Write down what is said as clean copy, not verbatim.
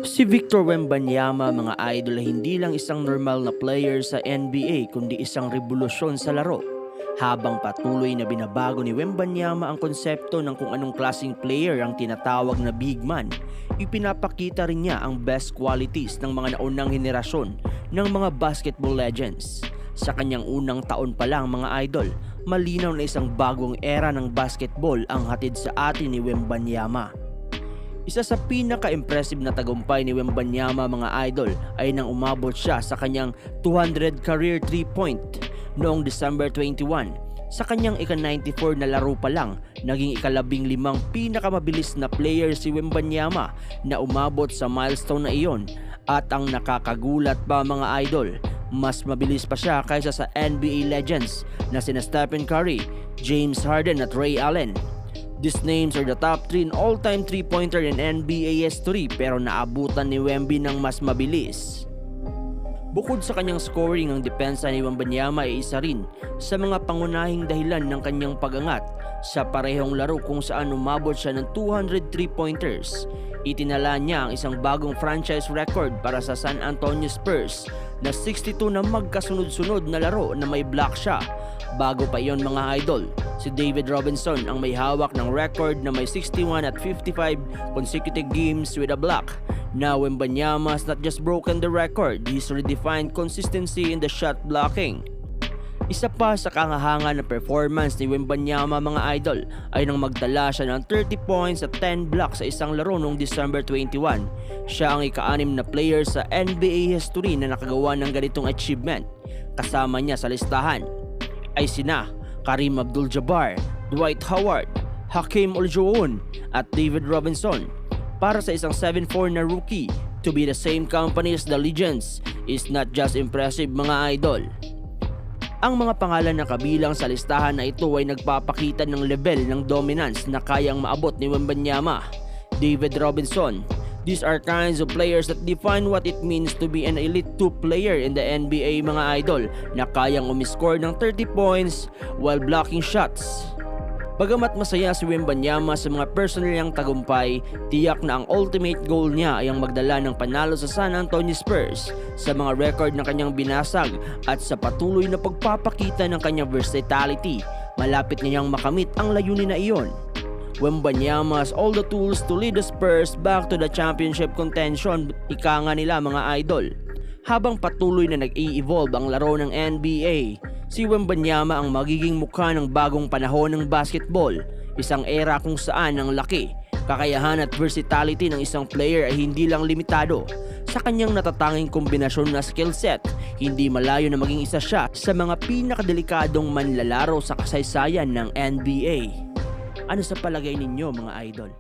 Si Victor Wembanyama, mga idol, ay hindi lang isang normal na player sa NBA kundi isang revolusyon sa laro. Habang patuloy na binabago ni Wembanyama ang konsepto ng kung anong klaseng player ang tinatawag na big man, ipinapakita rin niya ang best qualities ng mga naunang henerasyon ng mga basketball legends. Sa kanyang unang taon pa lang, mga idol, malinaw na isang bagong era ng basketball ang hatid sa atin ni Wembanyama. Isa sa pinaka-impressive na tagumpay ni Wembanyama, mga idol, ay nang umabot siya sa kanyang 200 career 3-point noong December 21. Sa kanyang ika-94 na laro pa lang, naging ika-15 pinakamabilis na player si Wembanyama na umabot sa milestone na iyon. At ang nakakagulat pa, mga idol, mas mabilis pa siya kaysa sa NBA legends na sina Stephen Curry, James Harden at Ray Allen. These names are the top 3 in all-time 3-pointer in NBA history, pero naabutan ni Wemby ng mas mabilis. Bukod sa kanyang scoring, ang depensa ni Wembanyama ay isa rin sa mga pangunahing dahilan ng kanyang pag-angat sa parehong laro kung saan umabot siya ng 200 3-pointers. Itinala niya ang isang bagong franchise record para sa San Antonio Spurs na 62 na magkasunod-sunod na laro na may block siya. Bago pa iyon, mga idol, si David Robinson ang may hawak ng record na may 61 at 55 consecutive games with a block. Now, Wembanyama has not just broken the record, he's redefined consistency in the shot blocking. Isa pa sa kahanga na performance ni Wembanyama, mga idol, ay nang magtala siya ng 30 points at 10 blocks sa isang laro noong December 21. Siya ang ika-6 na player sa NBA history na nakagawa ng ganitong achievement. Kasama niya sa listahan ay sina Kareem Abdul-Jabbar, Dwight Howard, Hakeem Olajuwon at David Robinson. Para sa isang 7'4" na rookie, to be the same company as the legends is not just impressive, mga idol. Ang mga pangalan na kabilang sa listahan na ito ay nagpapakita ng level ng dominance na kayang maabot ni Wembanyama. David Robinson: these are kinds of players that define what it means to be an elite 2 player in the NBA, mga idol, na kayang umiscore ng 30 points while blocking shots. Bagamat masaya si Wembanyama sa mga personal niyang tagumpay, tiyak na ang ultimate goal niya ay ang magdala ng panalo sa San Antonio Spurs sa mga record na kanyang binasag at sa patuloy na pagpapakita ng kanyang versatility. Malapit niyang makamit ang layunin na iyon. Wembanyama has all the tools to lead the Spurs back to the championship contention, ika nga nila, mga idol. Habang patuloy na nag-i-evolve ang laro ng NBA, si Wembanyama ang magiging mukha ng bagong panahon ng basketball, isang era kung saan ang laki, kakayahan at versatility ng isang player ay hindi lang limitado sa kanyang natatanging kombinasyon na skill set. Hindi malayo na maging isa siya sa mga pinakadelikadong manlalaro sa kasaysayan ng NBA. Ano sa palagay ninyo, mga idol?